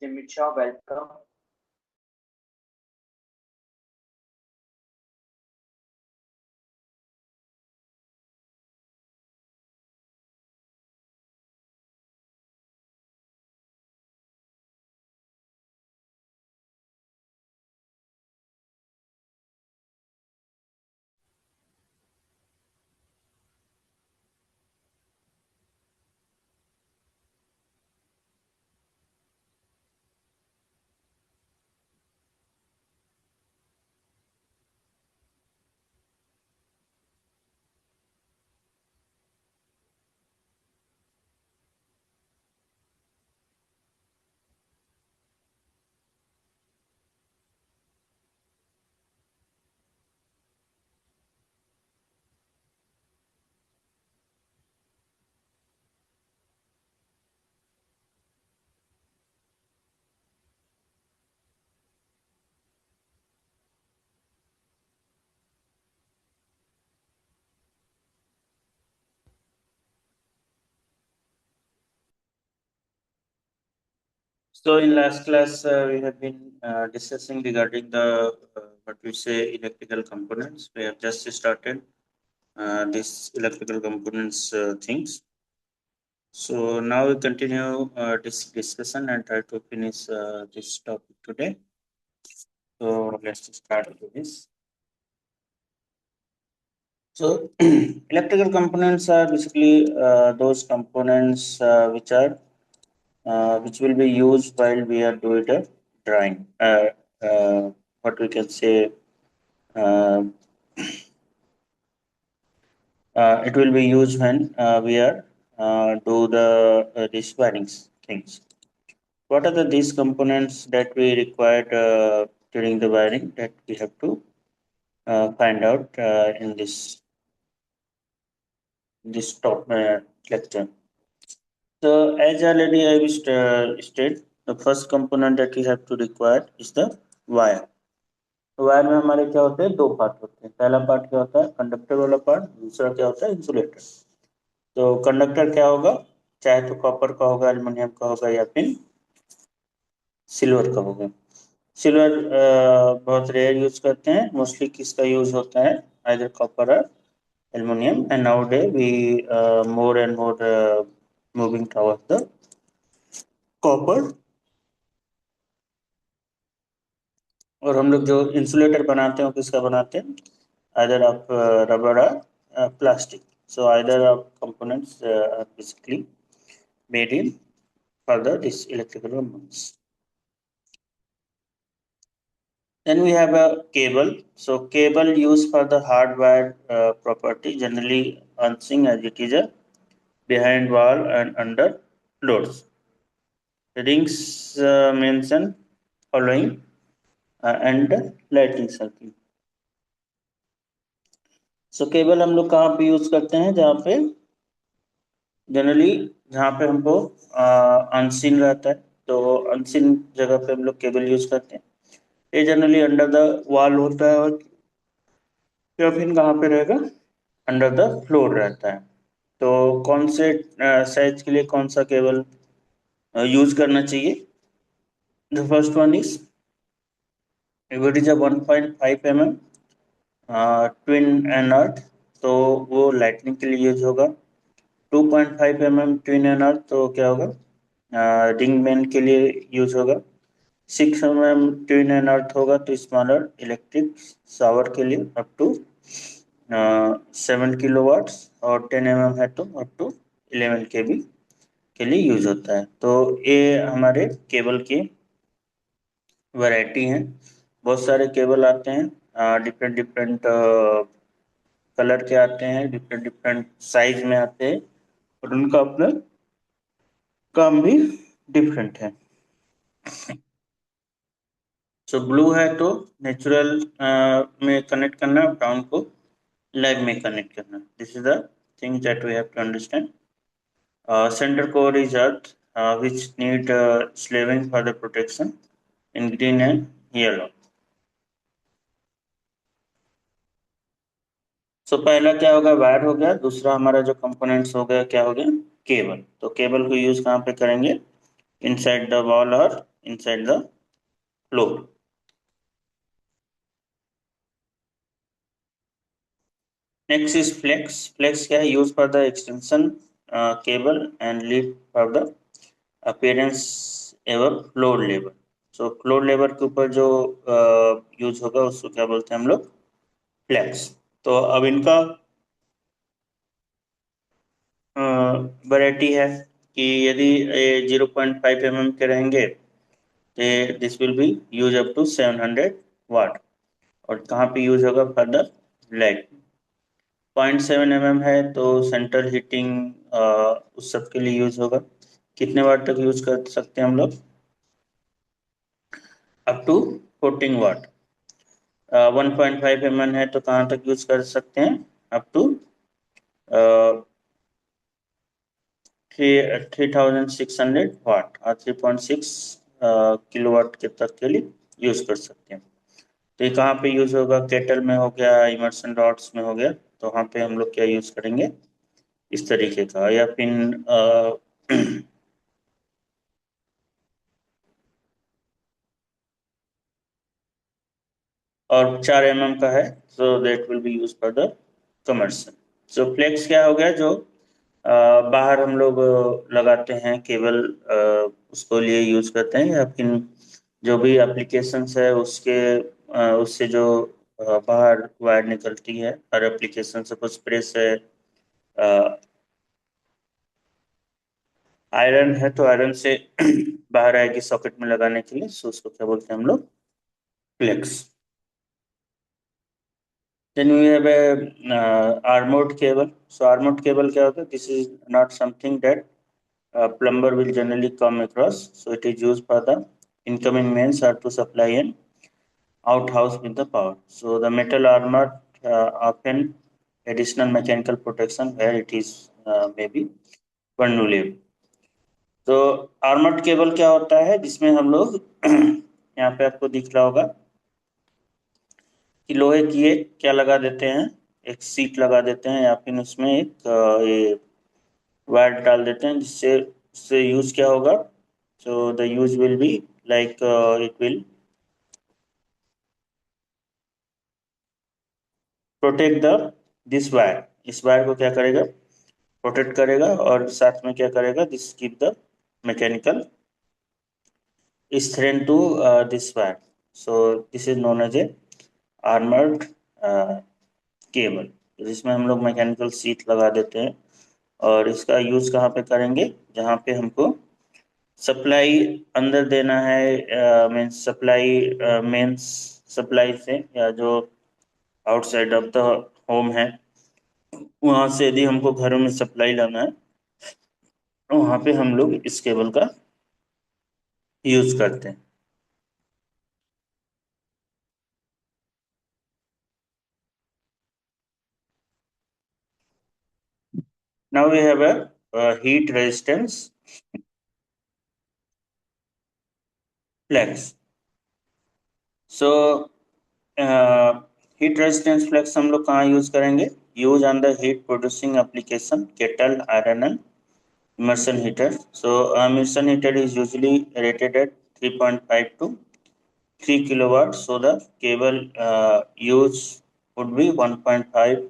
Dimitra, welcome. So in last class, we have been discussing regarding the what we say electrical components. We have just started this electrical components things. So now we continue this discussion and try to finish this topic today. So let's start with this. So electrical components are basically those components which will be used while we are doing a drawing. What we can say, uh, it will be used when we are do the these wirings things. What are these components that we required during the wiring that we have to find out in this top lecture. So as already I was stated, the first component that we have to require is the wire. Wire में हमारे क्या होते हैं, दो part होते हैं. पहला part क्या होता है, कंडक्टर वाला पार्ट. दूसरा क्या होता है, इंसुलेटर. तो कंडक्टर क्या होगा, चाहे तो कॉपर का होगा, एल्युमिनियम का होगा या फिर सिल्वर का होगा. सिल्वर बहुत रेयर यूज करते हैं. मोस्टली किसका यूज होता है, आइदर कॉपर और aluminium. And now day we more and more moving towards the copper. और हम लोग जो इंसुलेटर बनाते हैं वो किसका बनाते हैं, आइदर ऑफ रबर और plastic. So either of components are basically made in further this electrical components. Then we have a cable. So cable used for the hardwired property, generally unseen as it is a behind wall and under loads. Rings mention following and lighting circuit. So cable हम लोग कहाँ पे use करते हैं, जहाँ पे generally जहाँ पे हमको अनसीन रहता है, तो अनसीन जगह पे हम लोग केबल यूज करते हैं. ये जनरली अंडर द वॉल होता है, और या फिर कहाँ पे रहेगा, अंडर द फ्लोर रहता है. तो कौन से साइज के लिए कौन सा केबल यूज करना चाहिए. The first one is it is a 1.5 mm twin and earth, तो वो लाइटनिंग के लिए यूज होगा. 2.5 mm ट्विन एंड अर्थ तो क्या होगा, रिंग मैन के लिए यूज होगा. 6 mm ट्विन एंड अर्थ होगा तो स्मॉलर इलेक्ट्रिक शावर के लिए अप टू 7 kW, और 10 mm है तो अप टू 11 kV के लिए यूज होता है. तो ये हमारे केबल की वैरायटी हैं. बहुत सारे केबल आते हैं, डिफरेंट डिफरेंट कलर के आते हैं, डिफरेंट डिफरेंट साइज में आते हैं, और उनका अपना काम भी डिफरेंट है. सो ब्लू है तो नेचुरल में कनेक्ट करना, ब्राउन को लैब में कनेक्ट करना. This is the thing that we have to understand. Center core is earth, which need slaving for the protection in green and yellow. So पहला क्या होगा, वायर हो गया. दूसरा हमारा जो कंपोनेंट्स हो गया, क्या हो गया, केबल. तो केबल को यूज कहाँ पे करेंगे, इनसाइड द वॉल और inside the floor. Next is flex. Flex क्या है? Used for the extension cable and lead for the appearance एवं फ्लोर लेबर. सो फ्लोर लेबर के ऊपर जो यूज होगा उसको क्या बोलते हैं हम लोग? फ्लेक्स. तो अब इनका वैरायटी है कि यदि ये 0.5 mm के रहेंगे तो this will be use up to 700 watt. और कहाँ पे यूज होगा? Further light. 0.7 mm है तो सेंट्रल हीटिंग उस सब के लिए यूज होगा. कितने वाट तक यूज कर सकते हैं हम लोग? Up to 14 watt. 1.5 mm है तो कहाँ तक यूज कर सकते हैं? अप टू 3600 वाट और 3.6 किलोवाट के तक के लिए यूज कर सकते हैं. तो ये कहाँ पे यूज होगा? केटल में हो गया, इमर्सन रॉड्स में हो गया. तो वहाँ पे हम लोग क्या यूज करेंगे? इस तरीके का. या फिर और 4 mm का है so that will be use for the commercial. So flex क्या हो गया? जो बाहर हम लोग लगाते हैं केबल, उसको लिए यूज करते हैं. या फिर जो भी एप्लीकेशंस है उसके उससे जो बाहर वायर निकलती है हर एप्लीकेशन से. कुछ प्रेस है, आयरन है तो आयरन से बाहर आएगी सॉकेट में लगाने के लिए. सो उसको क्या बोलते हैं हम लोग? Flex. Then we have a armored cable. So armored cable क्या होता है? This is not something that a plumber will generally come across. So it is used for the incoming mains or to supply an outhouse with the power. So the metal armor often additional mechanical protection where it is maybe vulnerable. तो armoured cable क्या होता है? जिसमें हम लोग यहाँ पे आपको दिख रहा होगा कि लोहे की एक क्या लगा देते हैं? एक सीट लगा देते हैं या फिर उसमें एक ये वायर डाल देते हैं जिससे उससे यूज क्या होगा? So the use will be like it will protect the this wire. इस वायर को क्या करेगा? प्रोटेक्ट करेगा. और साथ में क्या करेगा? This keep the mechanical strength to this wire. So this is known as a armored cable, जिसमें हम लोग मैकेनिकल सीट लगा देते हैं. और इसका यूज कहाँ पे करेंगे? जहाँ पे हमको सप्लाई अंदर देना है, मीन्स सप्लाई मेंस सप्लाई से, या जो आउटसाइड ऑफ द होम है वहां से यदि हमको घरों में सप्लाई लाना है तो वहां पे हम लोग इस केबल का यूज करते हैं. Now we have a heat resistance flex. So heat resistance flex हम लोग कहाँ यूज करेंगे? Use on the heat producing application, kettle, iron and immersion heater. So immersion heater is usually rated at 3.5 to 3 kilowatt. So the cable use would be 1.5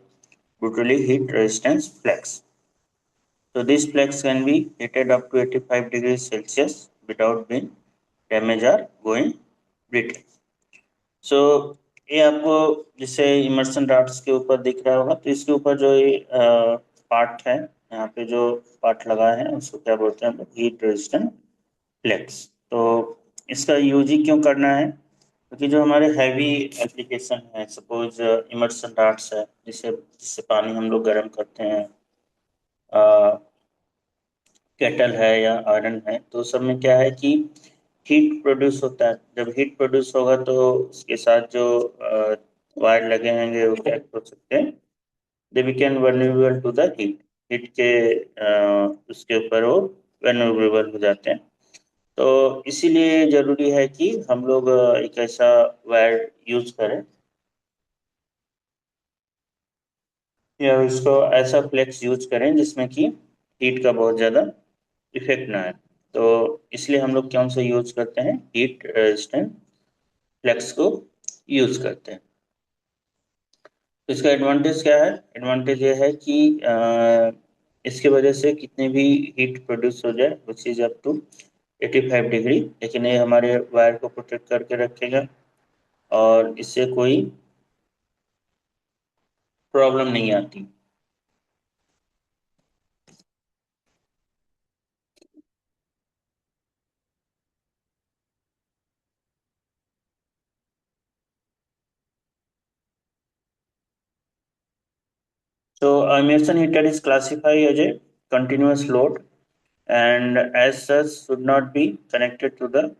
brutally heat resistance flex. So this flex can be heated up to 85 degrees Celsius without being damaged or going brittle. सो ये आपको जैसे immersion rods के ऊपर दिख रहा होगा, तो इसके ऊपर जो ये पार्ट है, यहाँ पे जो पार्ट लगा है उसको क्या बोलते हैं? Heat resistant flex. तो इसका यूज ही क्यों करना है? क्योंकि जो हमारे हैवी एप्लीकेशन है, सपोज इमर्सन राड्स है जिससे जिससे पानी हम लोग गर्म करते हैं, केटल है या आयरन है, तो सब में क्या है कि हीट प्रोड्यूस होता है. जब हीट प्रोड्यूस होगा तो उसके साथ जो वायर लगे होंगे वो क्या हो सकते हैं? They became vulnerable to the heat. Heat के उसके ऊपर वो वल्नरेबल हो जाते हैं. तो इसीलिए जरूरी है कि हम लोग एक ऐसा वायर यूज करें या इसको ऐसा फ्लेक्स यूज करें जिसमें कि हीट का बहुत ज्यादा इफेक्ट ना है. तो इसलिए हम लोग कौन सा यूज करते हैं, हीट रेजिस्टेंट फ्लेक्स को यूज करते हैं। तो इसका एडवांटेज क्या है, एडवांटेज ये है कि इसके वजह से कितने भी हीट प्रोड्यूस हो जाए which is up to 85 degree, लेकिन ये हमारे वायर को प्रोटेक्ट करके रखेगा और इससे कोई प्रॉब्लम नहीं आती। So immersion heater is classified as a continuous load and as such should not be connected to the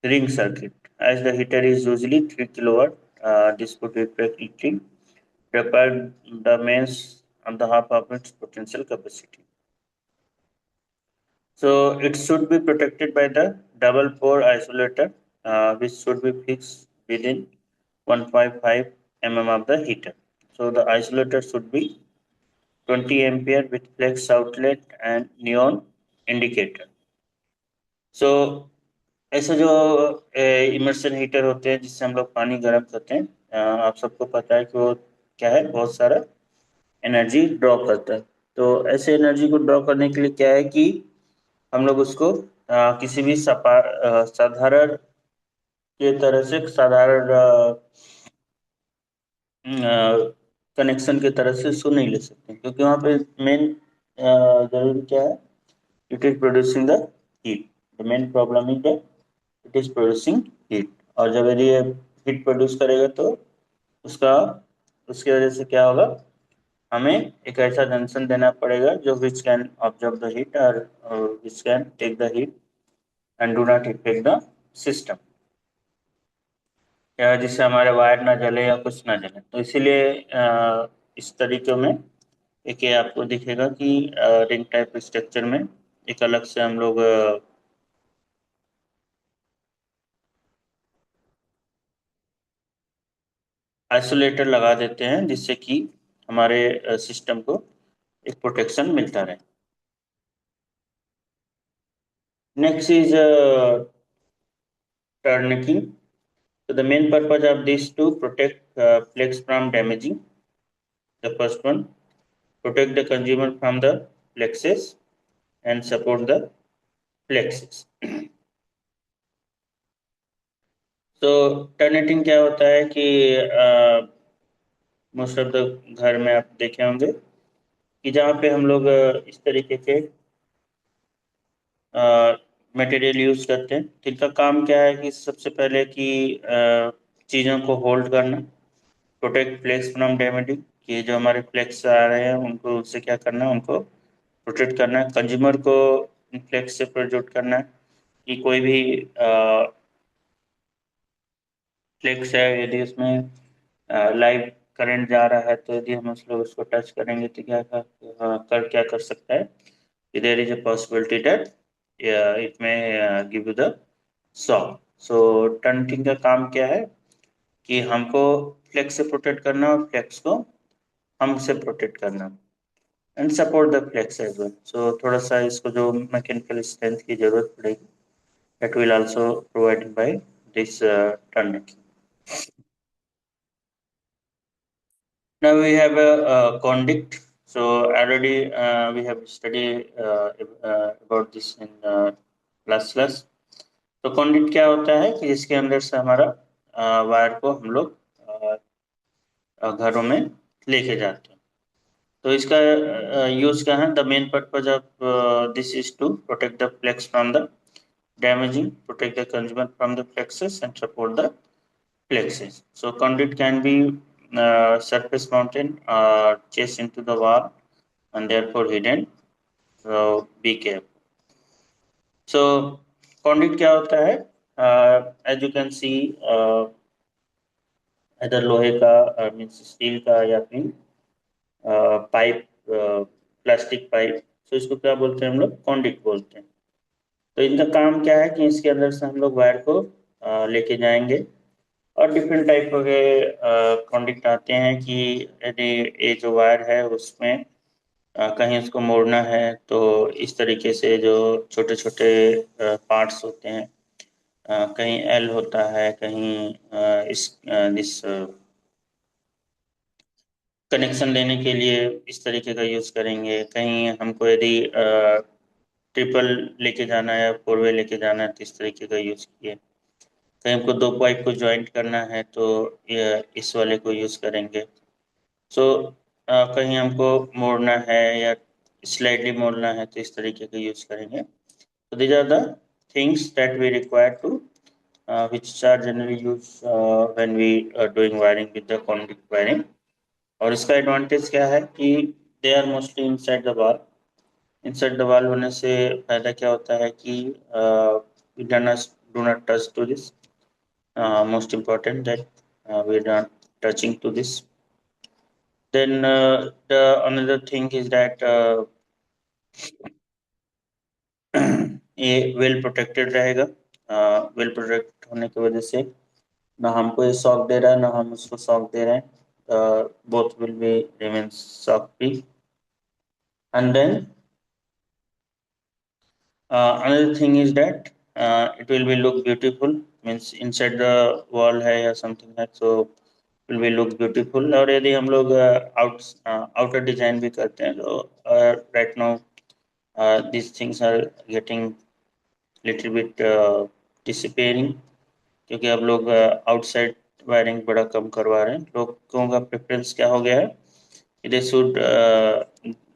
ring circuit, as the heater is usually 3 kilowatt. This could be practically require the mains on the half of its potential capacity. So it should be protected by the double pore isolator, which should be fixed within 1.5 mm of the heater. So the isolator should be 20 ampere with flex outlet and neon indicator. So ऐसे जो immersion heater होते हैं जिससे हम लोग पानी गर्म करते हैं, आप सबको पता है कि वो क्या है, बहुत सारा एनर्जी ड्रॉ करता है। तो ऐसे एनर्जी को ड्रॉ करने के लिए क्या है कि हम लोग उसको किसी भी साधारण के तरह से साधारण कनेक्शन के तरह से उसको नहीं ले सकते, क्योंकि वहाँ पे मेन जरूरी क्या है, it is producing the heat. The main problem is that it is producing heat. और जब यदि ये हीट प्रोड्यूस करेगा तो उसका उसकी वजह से क्या होगा, हमें एक ऐसा जंक्शन देना पड़ेगा जो which can observe the heat और which can take the heat and do not effect the system, या जिससे हमारे वायर ना जले या कुछ ना जले। तो इसीलिए इस तरीके में एक ये आपको दिखेगा कि रिंग टाइप स्ट्रक्चर में एक अलग से हम लोग आइसोलेटर लगा देते हैं, जिससे कि हमारे सिस्टम को एक प्रोटेक्शन मिलता रहे। Next is turnkey. So the main purpose of this to protect flex from damaging. The first one, protect the consumer from the flexes and support the flexes. तो टर्नेटिंग क्या होता है कि मोस्ट ऑफ द घर में आप देखे होंगे कि जहाँ पे हम लोग इस तरीके के मटेरियल यूज करते हैं, तो इनका काम क्या है कि सबसे पहले कि चीज़ों को होल्ड करना, प्रोटेक्ट फ्लेक्स फ्रॉम डैमेजिंग, कि जो हमारे फ्लेक्स आ रहे हैं उनको उससे क्या करना है, उनको प्रोटेक्ट करना है। कंज्यूमर को फ्लेक्स से प्रोटेक्ट करना है कि कोई भी फ्लेक्स है यदि उसमें लाइव करंट जा रहा है, तो यदि हम उसको टच करेंगे तो क्या कर सकता है, there is a possibility that it may give you the shock. So turning का काम क्या है कि हमको फ्लेक्स से प्रोटेक्ट करना और फ्लेक्स को हमसे प्रोटेक्ट करना and support the flex as well. So थोड़ा सा इसको जो मैकेनिकल स्ट्रेंथ की जरूरत पड़ेगी, that will also provided by this turning. Now we have a conduit. So already we have studied about this in class. तो conduit क्या होता है कि जिसके अंदर से हमारा वायर को हम लोग घरों में लेके जाते हैं। तो इसका यूज क्या है, the main purpose of this is to protect the flex from the damaging, protect the consumer from the flexes and support the flexes. So conduit can be surface mounted or chased into the wall and therefore hidden. So be careful. So conduit क्या होता है? As you can see, इधर लोहे का means steel का या फिर pipe, plastic pipe, तो इसको क्या बोलते हैं हम लोग, कॉन्डिट बोलते हैं। तो इनका काम क्या है कि इसके अंदर से हम लोग वायर को लेके जाएंगे और डिफरेंट टाइप के कॉन्डक्ट आते हैं कि यदि ये जो वायर है उसमें कहीं उसको मोड़ना है तो इस तरीके से जो छोटे छोटे पार्ट्स होते हैं, कहीं एल होता है, कहीं इस दिस कनेक्शन लेने के लिए इस तरीके का यूज़ करेंगे। कहीं हमको यदि ट्रिपल लेके जाना है या फोर वे लेके जाना है तो इस तरीके का यूज़ किए। कहीं हमको दो पाइप को ज्वाइंट करना है तो ये इस वाले को यूज़ करेंगे। सो कहीं हमको मोड़ना है या स्लाइडली मोड़ना है तो इस तरीके का यूज़ करेंगे। तो these are the things that we require to which are generally used when we are doing wiring with the conduit wiring। और इसका एडवांटेज क्या है कि they are mostly inside the wall. Inside the wall होने से फायदा क्या होता है कि we do not touch to this, most important that we not touching to this. then the another thing is that ये वेल प्रोटेक्टेड रहेगा। Well protect होने की वजह से ना हमको ये शॉक दे रहा है ना हम उसको शॉक दे रहे हैं, both will be remain shock free. And then another thing is that it will be look beautiful, means inside the wall है या something है, so will be look beautiful। और यदि हम लोग outer design भी करते हैं तो right now these things are getting little bit disappearing, क्योंकि अब लोग आउटसाइड वायरिंग बड़ा कम करवा रहे हैं। लोगों का प्रेफरेंस क्या हो गया है, they should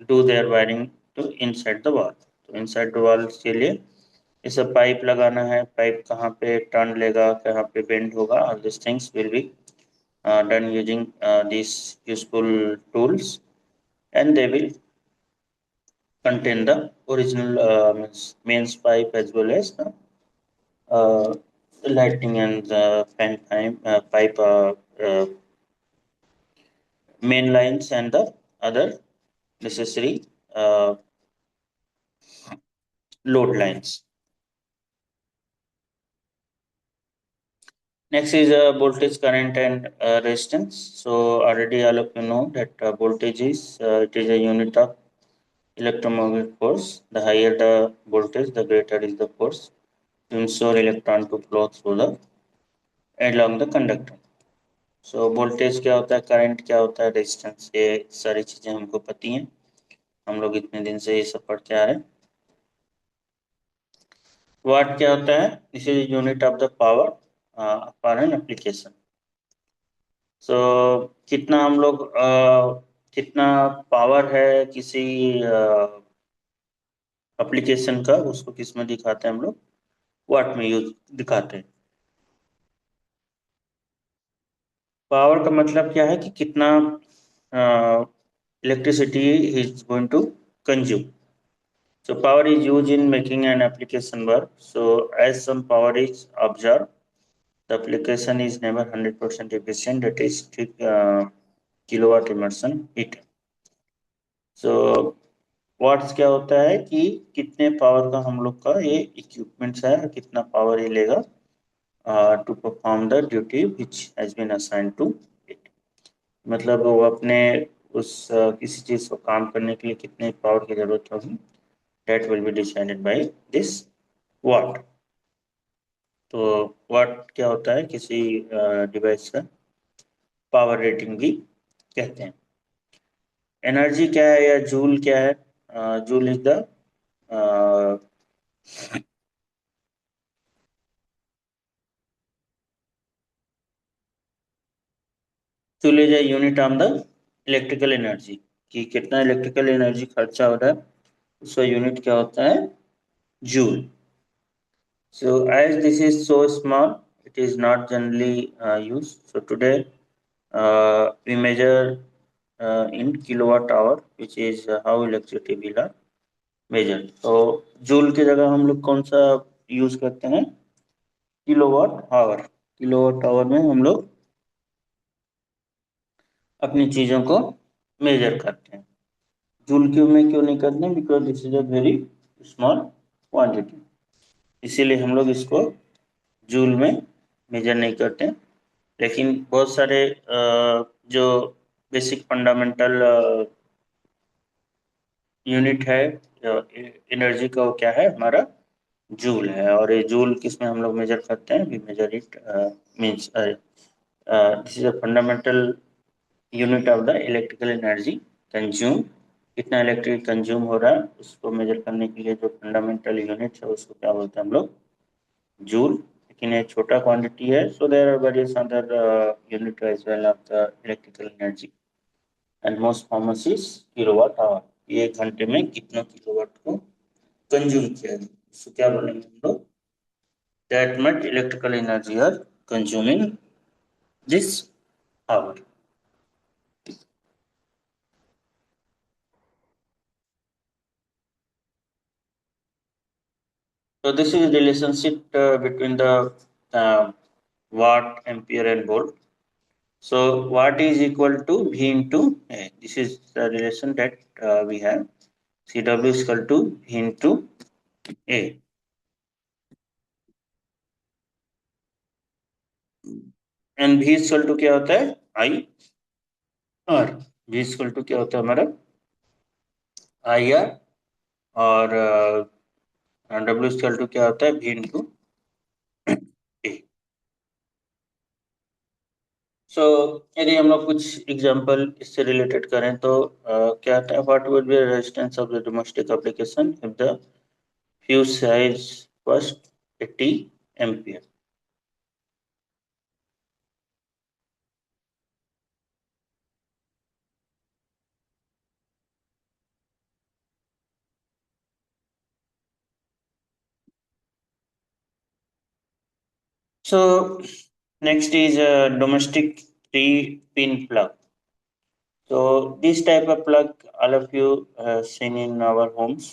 do their wiring to inside the wall. तो इनसाइड द वॉल के लिए ये सब पाइप लगाना है, पाइप कहाँ पे टर्न लेगा, कहाँ पे बेंड होगा, all this things will be done using these useful tools, and they will contain the original means mains pipe as well as uh, the lighting and the fan pipe main lines and the other necessary uh, load lines. Next is voltage, current, and resistance. So already all of you know that voltage is it is a unit of electromagnetic force. The higher the voltage, the greater is the force to ensure electron to flow through the along the conductor. So voltage क्या होता है, current क्या होता है, resistance, ये सारी चीज़ें हमको पती हैं, हम लोग इतने दिन से ये सब पढ़ते आ रहे हैं। वाट क्या होता है, this is unit of the power for an application. So कितना हम लोग कितना पावर है किसी एप्लीकेशन का, उसको किस में दिखाते हैं हम लोग, वाट में यूज दिखाते हैं। पावर का मतलब क्या है कि कितना electricity is going to consume. So power is used in making an application work. So as some power is observed, the application is never 100% efficient. That is kilowatt immersion heat. So watts क्या होता है कि कितने power का हम लोग का ये इक्विपमेंट्स है, कितना पावर ये लेगा to perform the duty which has been assigned to it. मतलब वो अपने उस किसी चीज को काम करने के लिए कितने पावर की जरूरत होगी, that will be decided by this watt। तो वाट क्या होता है, किसी डिवाइस का पावर रेटिंग भी कहते हैं। एनर्जी क्या है या जूल क्या है, joule is the joule is a unit of the electrical energy, कि कितना इलेक्ट्रिकल एनर्जी खर्चा हो रहा है, उसका यूनिट क्या होता है, joule. So as this is so small, it is not generally used. So today we measure in kilowatt hour, which is how electricity bill are measured। तो जूल की जगह हम लोग कौन सा यूज करते हैं, किलोवाट आवर। किलोवाट आवर में हम लोग अपनी चीजों को मेजर करते हैं। जूल क्यों में क्यों नहीं करते हैं, because this is a very small quantity, इसीलिए हम लोग इसको जूल में मेजर नहीं करते। लेकिन बहुत सारे जो बेसिक फंडामेंटल यूनिट है एनर्जी का, वो क्या है हमारा, जूल है। और ये जूल किसमें हम लोग मेजर करते हैं, we measure it means this is a fundamental unit of the electrical energy consume. कितना इलेक्ट्रिक कंज्यूम हो रहा है उसको मेजर करने के लिए जो फंडामेंटल यूनिट है उसको क्या बोलते हैं हम लोग, जूल। लेकिन ये छोटा क्वांटिटी है, so there are various other unit as well of the electrical energy and most common is kilowatt hour. ये एक घंटे में कितना किलोवाट को कंज्यूम किया जाए, इसको क्या बोलेंगे हम लोग, that much electrical energy are consuming this hour. So this is relationship between the uh, watt, ampere, and volt. So watt is equal to V into A. This is the relation that we have. CW is equal to V into A. And V is equal to क्या होता है, I R. V is equal to क्या होता है हमारा, I R. और W is equal to क्या होता है, V into A. सो यदि हम लोग कुछ एग्जांपल इससे रिलेटेड करें तो क्या आता है, what would be resistance of the domestic application if the fuse size first 80 ampere. So next is domestic 3 pin plug. so this type of plug all of you seen in our homes.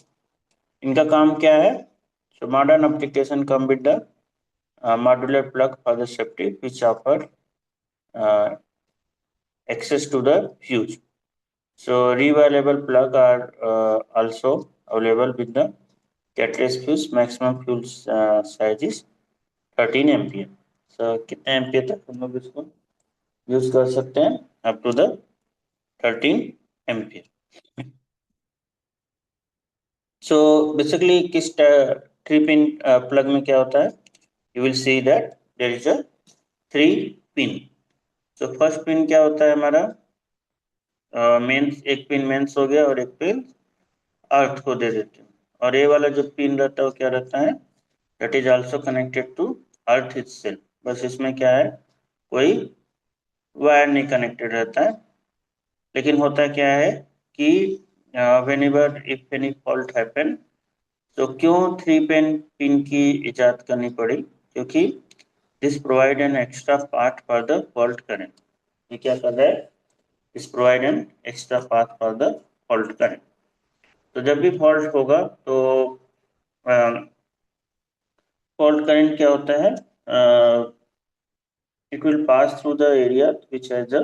इनका काम क्या है, so modern application come with the modular plug for the safety which offer uh, access to the fuse. So revaluable plug are also available with the catalyst fuse. Maximum fuel size is 13 ampere. so कितने ampere तक हम लोग इसको use कर सकते हैं, up to the 13 ampere. So basically किस 3 pin plug में क्या होता है, you will see that there is a 3 pin. तो फर्स्ट पिन क्या होता है हमारा, मेंस, एक पिन मेंस हो गया और एक पिन अर्थ को दे देते हैं। और ये वाला जो पिन रहता है वो क्या रहता है, that is also connected to earth itself. बस इसमें क्या है, कोई वायर नहीं कनेक्टेड रहता है। लेकिन होता क्या है कि when ever if any fault happen, तो क्यों 3 पिन की इजाद करनी पड़ी, क्योंकि this provide an extra path for the fault current. ये क्या कर रहा है, this provide an extra path for the fault current. तो जब भी फॉल्ट होगा तो फॉल्ट करंट क्या होता है, it will pass through the area which has a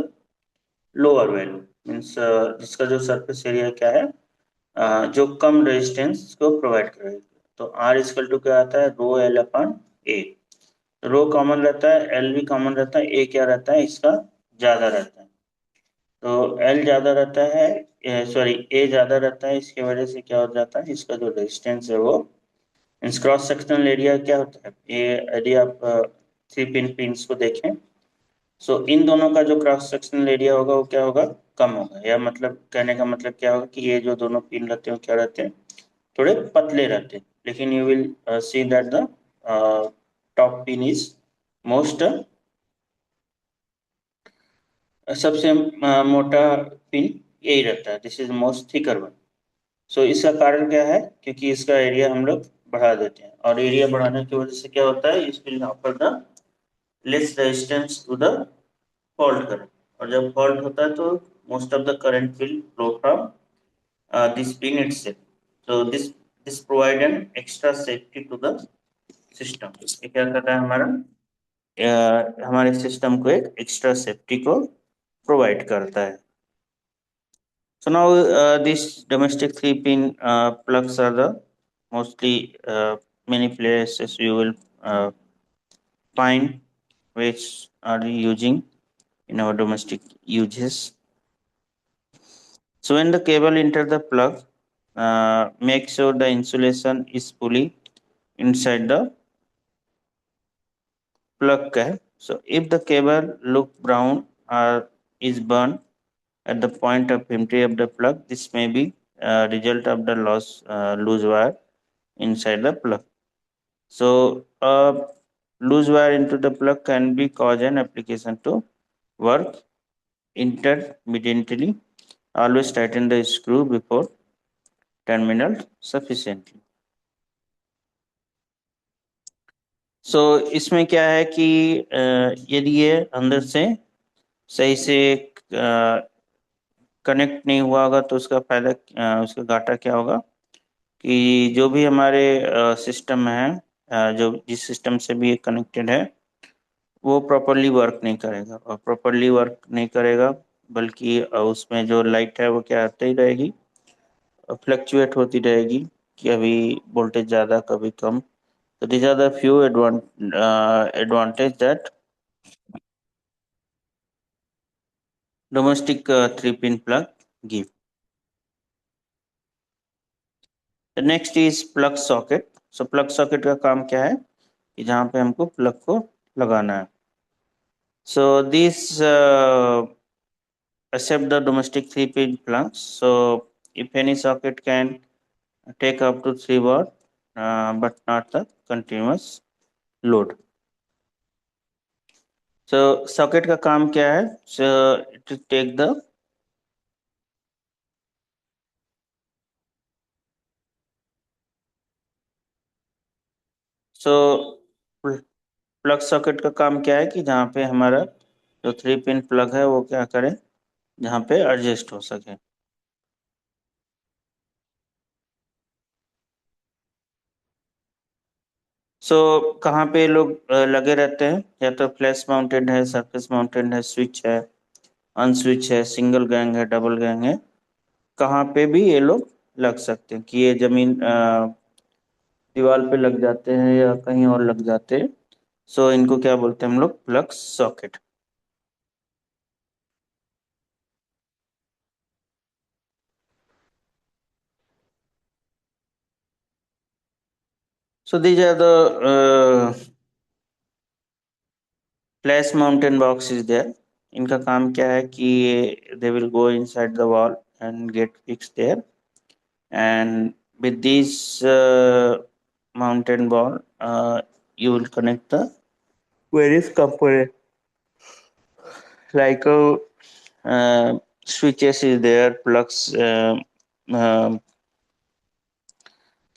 lower value, means जिसका जो सरफेस एरिया क्या है, जो कम रेजिस्टेंस को प्रोवाइड करेगा। तो आर इजकल टू क्या आता है, रो एल अपन ए। रो कॉमन रहता है, एल भी कॉमन रहता है, ए क्या रहता है इसका ज्यादा रहता है। तो एल ज्यादा रहता है, सॉरी ए ज्यादा रहता है, इसकी वजह से क्या हो जाता है, इसका जो रेजिस्टेंस है वो, मीन्स क्रॉस सेक्शनल एरिया क्या होता है, ये यदि आप 3 पिन पिन्स को देखें, सो इन दोनों का जो क्रॉस सेक्शनल एरिया होगा वो क्या होगा, कम होगा। या मतलब कहने का मतलब क्या होगा कि ये जो दोनों पिन रहते हैं वो क्या रहते हैं, थोड़े पतले रहते हैं। लेकिन you will see that the top pin is most, सबसे मोटा पिन यही रहता है, this is most thicker one. So इसका कारण क्या है, क्योंकि इसका एरिया हम लोग बढ़ा देते हैं, और एरिया बढ़ाने की वजह से क्या होता है, इस will offer the less resistance to the fault current. और जब फॉल्ट होता है तो most of the current will flow from this pin itself. So this provide an extra safety to the system. ये क्या करता है हमारा, हमारे सिस्टम को एक एक्स्ट्रा सेफ्टी को प्रोवाइड करता है। So now these domestic 3 pin plugs are the mostly many places you will find which are using in our domestic uses. So when the cable enter the plug, make sure the insulation is fully inside the plug cap. So if the cable look brown or is burned at the point of entry of the plug, this may be a result of the loose wire inside the plug. So loose wire into the plug can be cause an application to work intermittently. Always tighten the screw before terminal sufficiently. So इसमें क्या है कि यदि ये अंदर से सही से कनेक्ट नहीं हुआ होगा तो उसका फायदा उसका घाटा क्या होगा कि जो भी हमारे सिस्टम है जो जिस सिस्टम से भी ये कनेक्टेड है वो प्रॉपरली वर्क नहीं करेगा और प्रॉपरली वर्क नहीं करेगा बल्कि उसमें जो लाइट है वो क्या आती ही रहेगी फ्लक्चुएट होती रहेगी कि अभी वोल्टेज ज़्यादा कभी कम. So these are the few advantage that domestic 3-pin plug give. The next is plug socket. So plug socket का काम क्या है कि जहाँ पे हमको plug को लगाना है. So this accept the domestic 3-pin plugs. So if any socket can take up to 3 watt, but not the continuous load. So socket का काम क्या है? So to take the so plug socket का काम क्या है कि जहाँ पे हमारा जो 3-पिन प्लग है वो क्या करे जहाँ पे एडजस्ट हो सके. सो कहाँ पे लोग लगे रहते हैं या तो फ्लैश माउंटेड है सरफेस माउंटेड है स्विच है अनस्विच है सिंगल गैंग है डबल गैंग है कहाँ पे भी ये लोग लग सकते हैं कि ये जमीन दीवार पे लग जाते हैं या कहीं और लग जाते हैं. सो इनको क्या बोलते हैं हम लोग plug socket. So these are the flush mounting box is there. इनका काम क्या है कि they will go inside the wall and get fix there and with this mountain ball you will connect the various component like switches is there plugs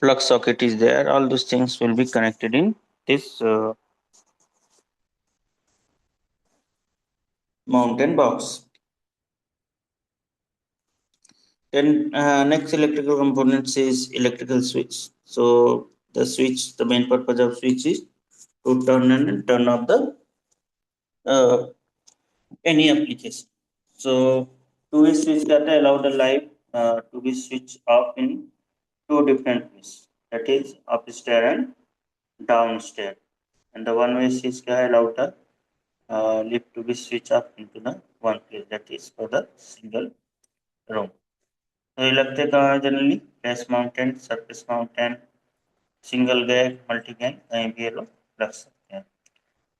plug socket is there all those things will be connected in this mountain box. Then next electrical components is electrical switch. So the switch, the main purpose of switch is to turn on and turn off the uh, any application. So two-way switch data allow the light to be switched off in two different ways. That is upstairs and downstairs. And the one-way switch allow the lift to be switched off into the one place. That is for the single room. तो ये लगते कहाँ है generally place mountain surface mountain single gag multi gag कहीं भी ये लोग रख सकते हैं.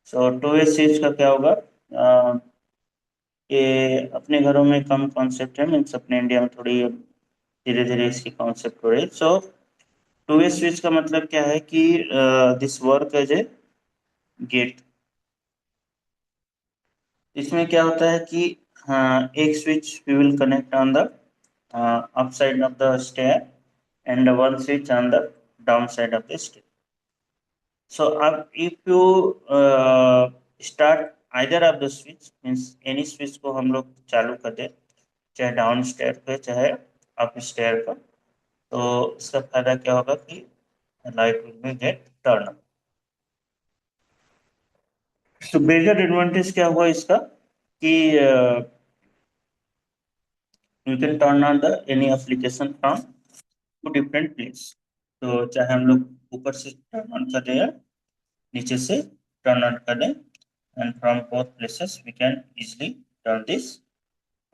सो टू वे स्विच का क्या होगा ये अपने घरों में कम कॉन्सेप्ट है मीन्स अपने इंडिया में थोड़ी धीरे धीरे इसकी कॉन्सेप्ट हो रही है. सो टू वे स्विच का मतलब क्या है कि this work as a gate. इसमें क्या होता है कि हाँ एक switch we will connect on the up side of the stair and one switch on the down side of the stair. So if you start either of the switch means any switch को हम लोग चालू कर दे चाहे down stair पे चाहे up stair पर तो इसका फायदा क्या होगा कि light will be get turn. तो मेजर एडवांटेज क्या हुआ इसका कि you can turn on the any application from two different place. तो चाहे हम लोग ऊपर से टर्न ऑन कर दें या नीचे से टर्न ऑन कर दें and from both places we can easily turn this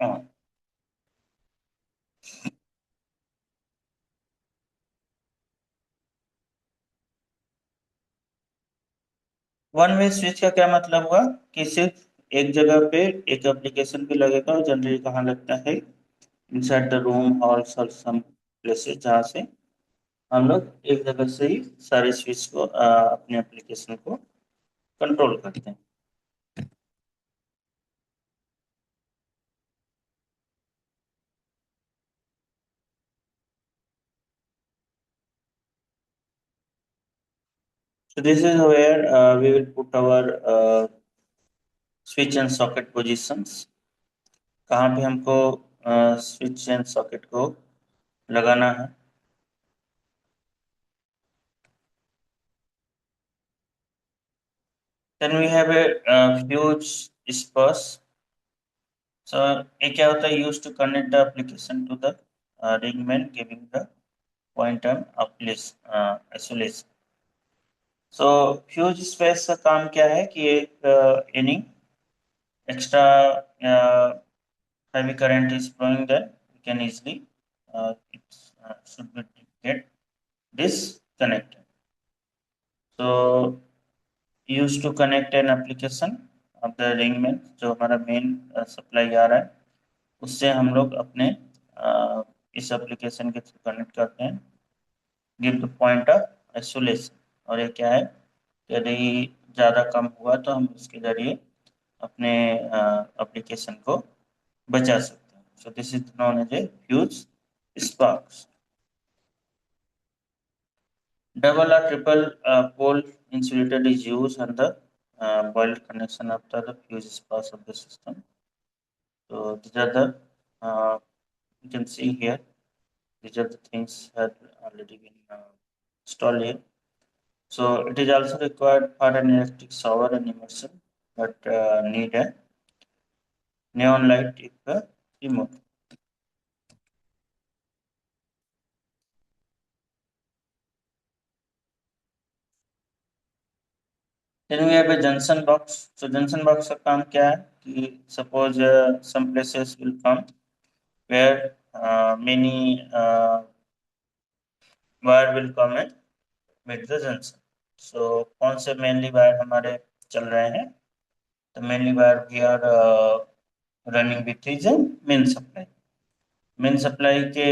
on. One way switch का क्या मतलब हुआ कि सिर्फ एक जगह पे एक एप्लीकेशन पे लगेगा, और जनरली कहाँ लगता है, इनसाइड द रूम हॉल्स और सम प्लेसेस, जहाँ से हम लोग एक जगह से ही सारे स्विच को अपने एप्लीकेशन को कंट्रोल करते हैं। So this is where we will put our switch and socket positions, कहाँ पे हमको स्विच एंड सॉकेट को लगाना है। Then we have a fuse spurs. So ये क्या होता है, used to connect the application to the ring main, giving the point term of isolation. So fuse space का काम क्या है कि एक any extra heavy current is flowing, then we can easily it should be get disconnected. So used to connect an application of the ring main, जो हमारा main supply आ रहा है, उससे हम लोग अपने इस एप्लीकेशन के थ्रू कनेक्ट करते हैं, give the point of isolation. और ये क्या है, यदि ज़्यादा कम हुआ तो हम उसके जरिए अपने एप्लीकेशन को बचा सकते हैं। So this is known as a fuse sparks. Double or triple pole insulator is used on the boiled connection after the fuse sparks of the system. So these are the you can see here. These are the things that already been installed here. So it is also required for an electric shower and immersion, but need a neon light if removed. Then we have a junction box. So junction box का काम क्या है कि suppose some places will come where many wire will come and meet the junction. So कौन से mainly wire हमारे चल रहे हैं, तो mainly wire we are running with is main supply। Main supply के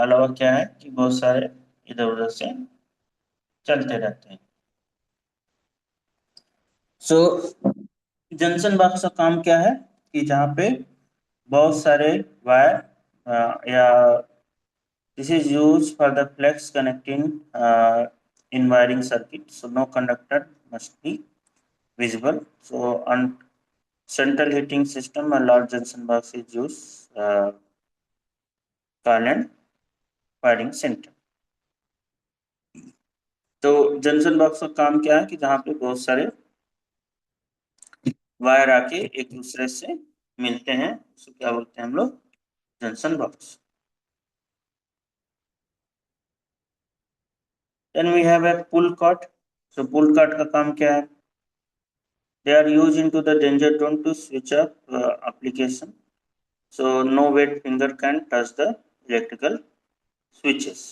अलावा क्या है कि बहुत सारे इधर उधर से चलते रहते हैं। सो जंक्शन बॉक्स का काम क्या है कि जहाँ पे बहुत सारे वायर या this is use for the flex connecting in wiring circuit, so no conductor must be visible. So on central heating system, a large junction box is used, called wiring center। तो junction box का काम क्या है कि जहाँ पे बहुत सारे वायर आके एक दूसरे से मिलते हैं, उसको क्या बोलते हैं हम लोग, junction box. Then we have a pull cord. So pull cord का काम क्या है, they are use into the danger zone to switch up application, so no wet finger can touch the electrical switches।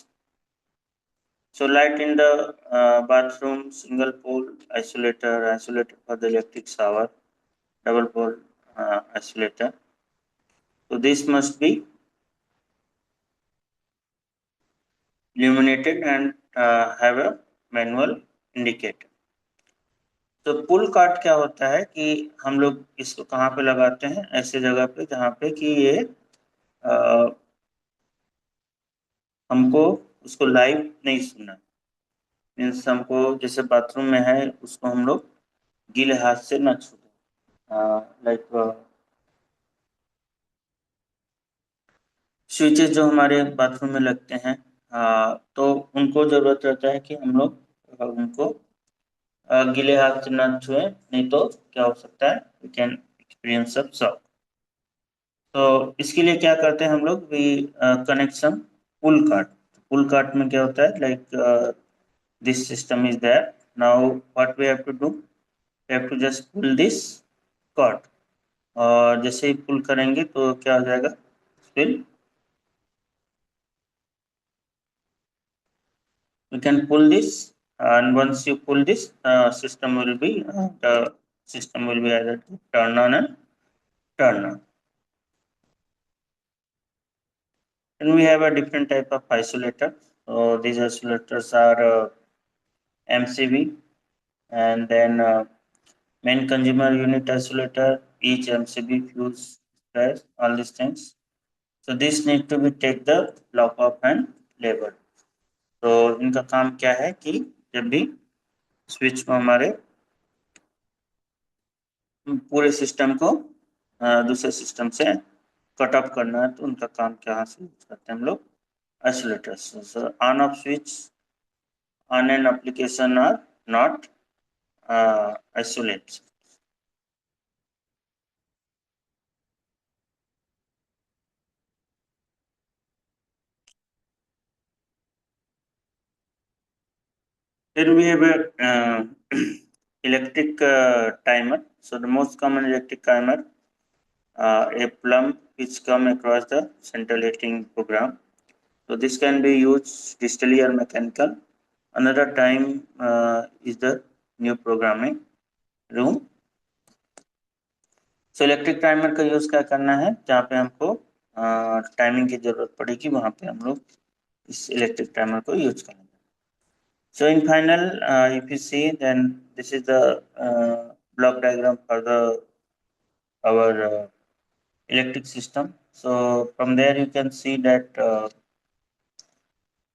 So light in the bathroom, single pole isolator, isolator for the electric shower, double pole isolator, so this must be illuminated and have a manual indicator। तो पुल cart क्या होता है कि हम लोग इसको कहाँ पे लगाते हैं, ऐसे जगह पे जहाँ पे कि ये अ, हमको उसको लाइव नहीं सुनना, मीन्स हमको जैसे बाथरूम में है उसको हम लोग गीले हाथ से ना छू दें। लाइक स्विचेस जो हमारे बाथरूम में लगते हैं, तो उनको जरूरत रहता है कि हम लोग उनको गीले हाथ से ना छुए, नहीं तो क्या हो सकता है, we can experience sub shock. तो इसके लिए क्या करते हैं हम लोग, we connection pull cart. Pull cart में क्या होता है, like this system is there, now what we have to do, we have to just pull this cart, और जैसे ही पुल करेंगे तो क्या हो जाएगा, फिर we can pull this And once you pull this, the system will be either turn on and turn on. And we have a different type of isolator. So these isolators are MCB, and then main consumer unit isolator, each MCB fuse stress, all these things. So this need to be take the lock off and label. तो इनका काम क्या है कि जब भी switch को हमारे पूरे सिस्टम को दूसरे सिस्टम से कट ऑफ करना है, तो उनका काम क्या से यूज करते हैं हम लोग isolators. So on off switch on an application are not isolates. Then we have a electric timer. So the most common electric timer, a plumb which come across the central heating program. So this can be used digitally or mechanical. Another time is the new programming room. So electric timer का use क्या करना है, जहाँ पे हमको timing की जरूरत पड़ेगी, वहां पे हम लोग इस इलेक्ट्रिक टाइमर को यूज करेंगे. So in final, if you see, then this is the block diagram for the our electric system. So from there you can see that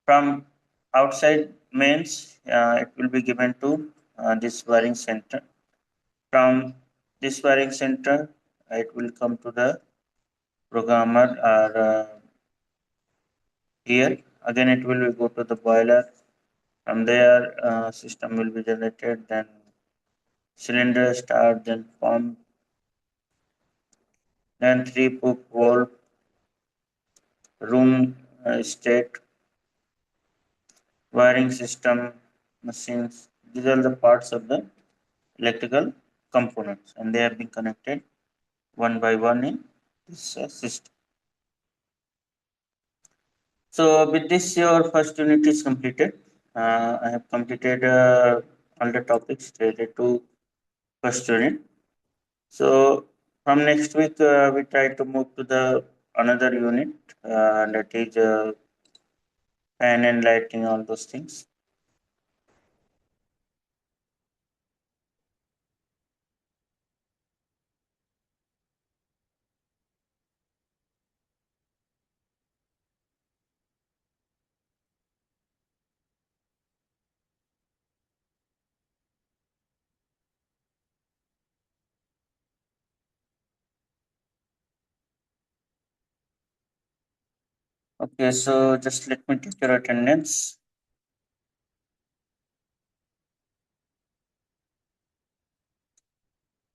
from outside mains, it will be given to this wiring center. From this wiring center, it will come to the programmer or here. Again, it will go to the boiler. From there, system will be generated. Then cylinder start, then pump, then 3 volt room state, wiring system, machines. These are the parts of the electrical components, and they have been connected one by one in this system. So with this, your first unit is completed. I have completed all the topics related to first unit. So from next week, we try to move to the another unit, that is fan and lighting, all those things. Okay, so just let me take your attendance.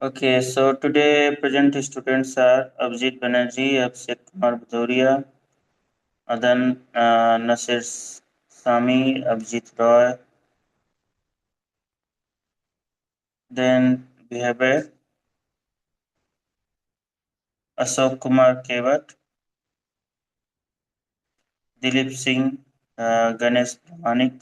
Okay, so today present students are Abhijit Banerjee, Abhishek Kumar Bhadoria, Adan Nasir Sami, Abhijit Roy. Then we have a Ashok Kumar Kewat, Dilip Singh, Ganesh Pramanik,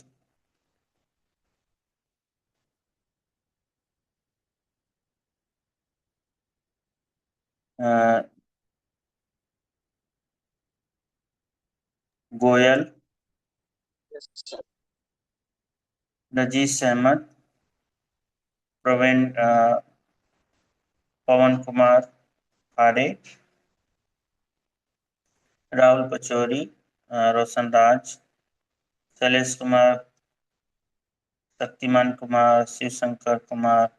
uh, Goyal, Rajesh Ahmed, Praveen, Pawan Kumar Khare, Rahul Pachori, Roshan Raj, Shailesh Kumar, Shaktiman Kumar, Shiv Shankar Kumar,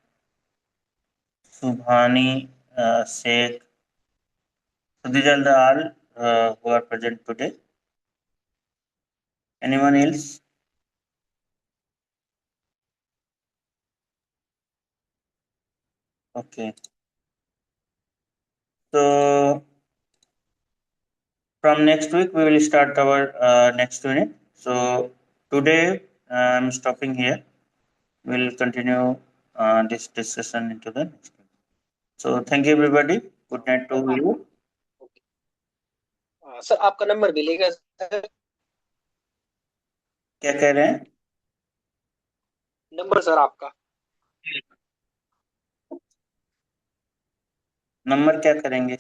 Subhani Sheikh. So these are the all who are present today. Anyone else? Okay. So from next week we will start our next unit. So today I'm stopping here. We'll continue this discussion into the next week. So thank you everybody. Good night to हाँ you. Sir आपका number मिलेगा sir. क्या कह रहे हैं? Number sir आपका। Number क्या करेंगे?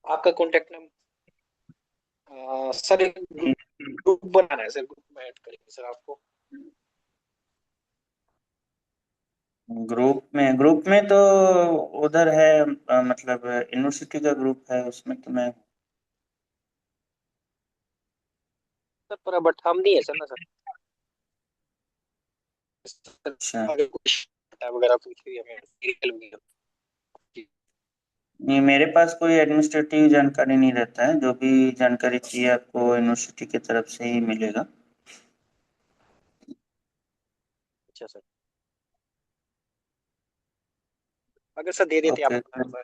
आपका कॉन्टेक्ट नंबर सर, एक ग्रुप बनाना है सर, ग्रुप में ऐड करेंगे सर आपको। ग्रुप में तो उधर है, मतलब यूनिवर्सिटी का ग्रुप है, उसमें तो मैं। सर पर बट हम नहीं है सर ना सर। सर, अच्छा। अगर कुछ वगैरह पूछ रही हमें डिटेल वगैरह। जी। नहीं, मेरे पास कोई एडमिनिस्ट्रेटिव जानकारी नहीं रहता है, जो भी जानकारी चाहिए आपको यूनिवर्सिटी की तरफ से ही मिलेगा। अच्छा सर, अगर सर दे देते आप ओके। अपना नंबर।